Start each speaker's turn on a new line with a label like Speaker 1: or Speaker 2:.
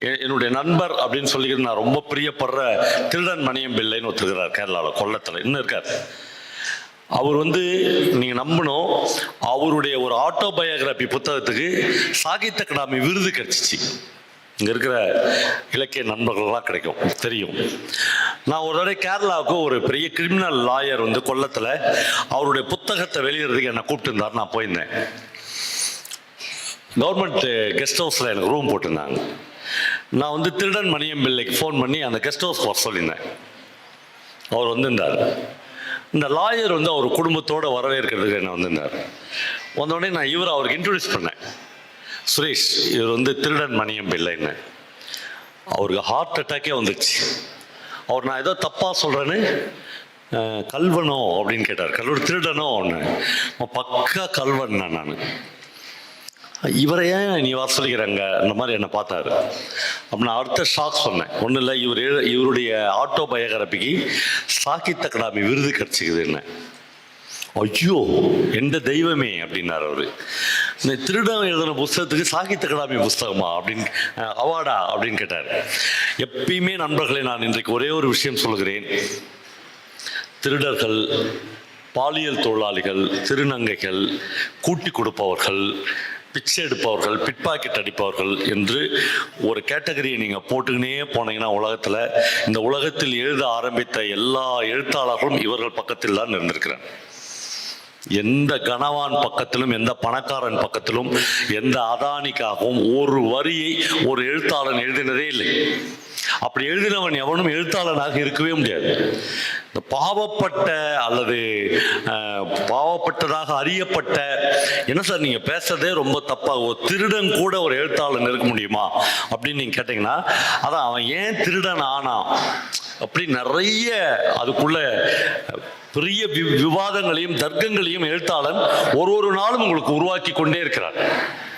Speaker 1: என்னுடைய நண்பர் அப்படின்னு சொல்லிக்கிட்டு நான் ரொம்ப பிரியப்படுற திருடன் மணியம் பிள்ளைன்னு ஒருத்தருக்கிறார் கேரளாவில் கொல்லத்தில் இன்னும் இருக்கார். அவர் நீங்க நம்பணும், அவருடைய ஒரு ஆட்டோபயோகிராபி புத்தகத்துக்கு சாகித்ய அகாடமி விருது கிடைச்சிச்சு. இங்க இருக்கிற இலக்கிய நண்பர்கள்லாம் கிடைக்கும் தெரியும். நான் ஒரு தடவை கேரளாவுக்கு ஒரு பெரிய கிரிமினல் லாயர் கொல்லத்தில் அவருடைய புத்தகத்தை வெளியிடுறதுக்கு என்னை கூப்பிட்டு நான் போயிருந்தேன். கவர்மெண்ட் கெஸ்ட் ஹவுஸில் எனக்கு ரூம் போட்டிருந்தாங்க. நான் திருடன் மணியம் பிள்ளைக்கு ஃபோன் பண்ணி அந்த கெஸ்ட் ஹவுஸ் வர சொல்லியிருந்தேன். அவர் வந்திருந்தார். இந்த லாயர் அவர் குடும்பத்தோடு வரவேற்கிறதுக்கு என்ன வந்திருந்தார். வந்தோடனே நான் அவருக்கு இன்ட்ரடியூஸ் பண்ணேன். சுரேஷ், இவர் திருடன் மணியம் பிள்ளைன்னு. அவருக்கு ஹார்ட் அட்டாக்கே வந்துச்சு. அவர் நான் ஏதோ தப்பாக சொல்கிறேன்னு கல்வனோ அப்படின்னு கேட்டார். கல்வன் திருடனோ ஒன்று பக்கா கல்வன் நான். இவரை ஏன் நீ வர சொல்லிக்கிறாங்க அந்த மாதிரி என்னை பார்த்தாரு. அப்போ நான் அடுத்த ஷாக் சொன்னேன். ஒன்றும் இல்லை, இவருடைய ஆட்டோபயோகிராபிக்கு சாகித்ய அகாடமி விருது கிடைச்சிக்குது என்ன. ஐயோ எந்த தெய்வமே அப்படின்னார் அவரு. இந்த திருடன் எழுதின புஸ்தகத்துக்கு சாகித்ய அகாடமி புஸ்தகமா அப்படின்னு அவார்டா அப்படின்னு கேட்டார். எப்பயுமே நண்பர்களை நான் இன்றைக்கு ஒரே ஒரு விஷயம் சொல்கிறேன். திருடர்கள், பாலியல் தொழிலாளிகள், திருநங்கைகள், கூட்டி கொடுப்பவர்கள், பிச்சை எடுப்பவர்கள், பிட் பாக்கெட் அடிப்பவர்கள் என்று ஒரு கேட்டகரியை நீங்கள் போட்டுக்கினே போனீங்கன்னா இந்த உலகத்தில் எழுத ஆரம்பித்த எல்லா எழுத்தாளர்களும் இவர்கள் பக்கத்தில் தான் இருந்திருக்கிறார். எந்த கனவான் பக்கத்திலும், எந்த பணக்காரன் பக்கத்திலும், எந்த அதானிக்காகவும் ஒரு வரியை ஒரு எழுத்தாளன் எழுதினதே இல்லை. அப்படி எழுதினவன் எவனும் எழுத்தாளனாக இருக்கவே முடியாது. இந்த பாவப்பட்ட அல்லது பாவப்பட்டதாக அறியப்பட்ட, என்ன சார் நீங்க பேசுறதே ரொம்ப தப்பா, ஒரு திருடன் கூட ஒரு எழுத்தாளன் இருக்க முடியுமா அப்படின்னு நீங்க கேட்டீங்கன்னா, அதான் அவன் ஏன் திருடன் ஆனான் அப்படி நிறைய அதுக்குள்ள பெரிய விவாதங்களையும் தர்க்கங்களையும் எழுத்தாளன் ஒரு நாளும் உங்களுக்கு உருவாக்கி கொண்டே இருக்கிறார்.